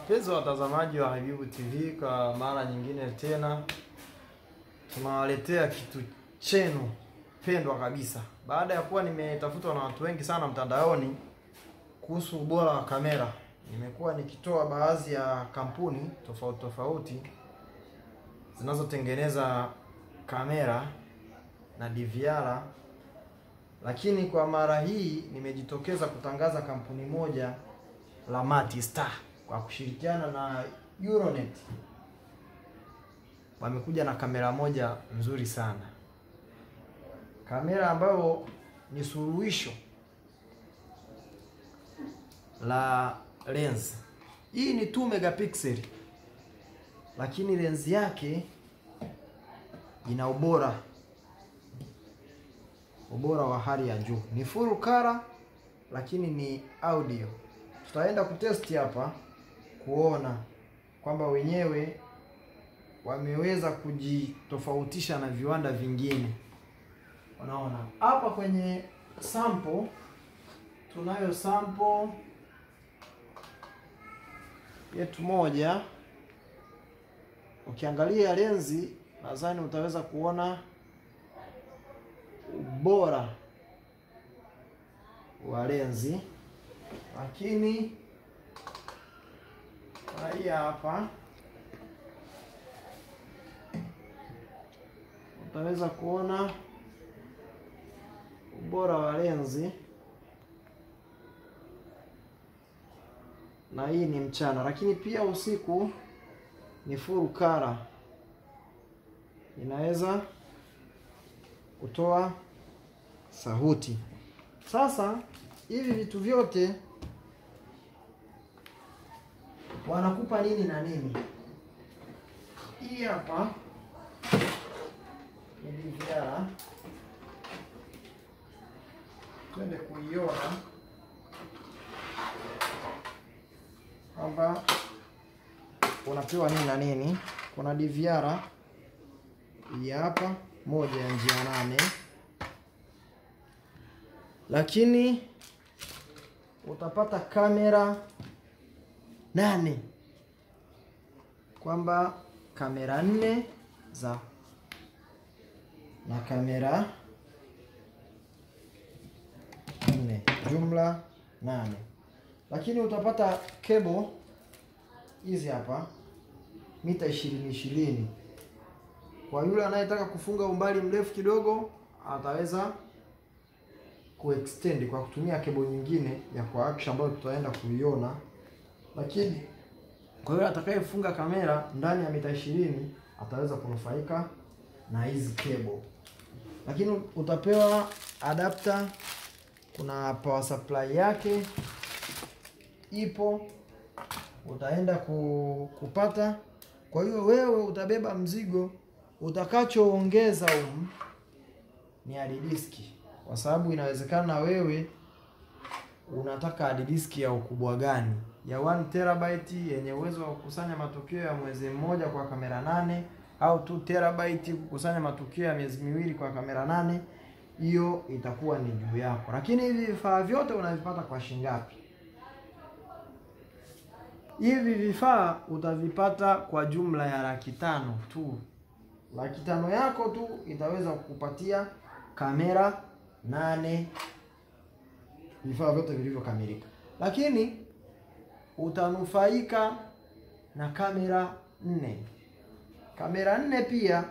Wapenzi watazamaji wa Habibu TV, kwa mara nyingine tena tunawaletea kitu chenu pendwa kabisa. Baada ya kuwa nimetafutwa na watu wengi sana mtandaoni kuhusu ubora wa kamera, nimekuwa nikitoa baadhi ya kampuni tofauti tofauti zinazotengeneza kamera na DVR, lakini kwa mara hii nimejitokeza kutangaza kampuni moja la Matistar kwa kushirikiana na Euronet. Wamekuja na kamera moja nzuri sana, kamera ambayo ni suluhisho la lens. Hii ni 2 megapixel, lakini lens yake ina ubora wa hali ya juu. Ni full color, lakini ni audio. Tutaenda kutesti hapa kuona kwamba wenyewe wameweza kujitofautisha na viwanda vingine. Unaona hapa kwenye sample, tunayo sample yetu moja. Ukiangalia lenzi, nadhani utaweza kuona ubora wa lenzi, lakini hii hapa utaweza kuona ubora wa lenzi, na hii ni mchana, lakini pia usiku ni full color, inaweza kutoa sauti. Sasa hivi vitu vyote wanakupa nini na nini? Hii hapa ni DVR, twende kuiona kwamba unapewa nini na nini. Kuna DVR hii hapa moja ya njia 8, lakini utapata kamera 8, kwamba kamera 4 za na kamera 4, jumla 8. Lakini utapata cable hizi hapa mita 20 kwa yule anayetaka kufunga umbali mrefu kidogo, ataweza kuextend kwa kutumia cable nyingine ya coax ambayo tutaenda kuiona. Lakini kwa yule atakayefunga kamera ndani ya mita 20 ataweza kunufaika na hizi cable. Lakini utapewa adapter, kuna power supply yake ipo, utaenda kupata. Kwa hiyo wewe utabeba mzigo, utakachoongeza ni hard disk, kwa sababu inawezekana wewe unataka hard disk ya ukubwa gani, ya 1 terabyte yenye uwezo wa kukusanya matukio ya mwezi mmoja kwa kamera 8, au 2 terabyte kukusanya matukio ya miezi 2 kwa kamera 8. Hiyo itakuwa ni juu yako. Lakini hivi vifaa vyote unavipata kwa shilingi ngapi? Hivi vifaa utavipata kwa jumla ya 500,000 tu. 500,000 yako tu itaweza kukupatia kamera 8, vifaa vyote vilivyokamilika. Lakini utanufaika na kamera 4. Kamera 4 pia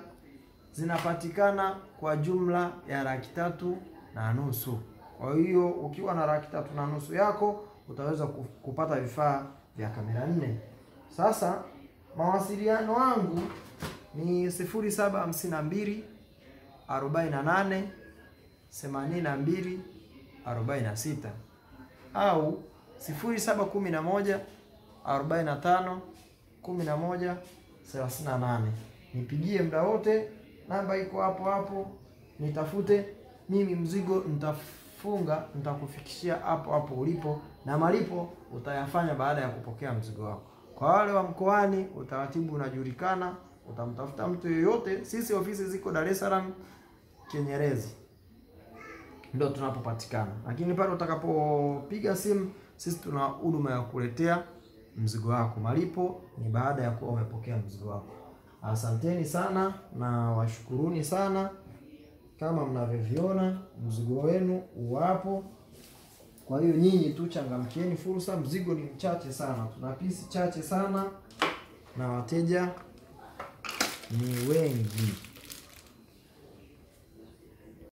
zinapatikana kwa jumla ya 3,500,000. Kwa hiyo ukiwa na 3,500,000 yako utaweza kupata vifaa vya kamera 4. Sasa mawasiliano wangu ni 0752 48 82 46 au 0711 45 11 38. Nipigie muda wote, namba iko hapo hapo, nitafute mimi, mzigo nitafunga, nitakufikishia hapo hapo ulipo, na malipo utayafanya baada ya kupokea mzigo wako. Kwa wale wa mkoani, utaratibu unajulikana, utamtafuta mtu yoyote. Sisi ofisi ziko Dar es Salaam Kinyerezi, ndio tunapopatikana. Lakini pale utakapopiga simu, sisi tuna huduma ya kuletea mzigo wako. Malipo ni baada ya kuwa umepokea mzigo wako. Asanteni sana na washukuruni sana. Kama mnavyoviona mzigo wenu uwapo. Kwa hiyo nyinyi tu changamkieni fursa, mzigo ni mchache sana. Tuna pisi chache sana na wateja ni wengi.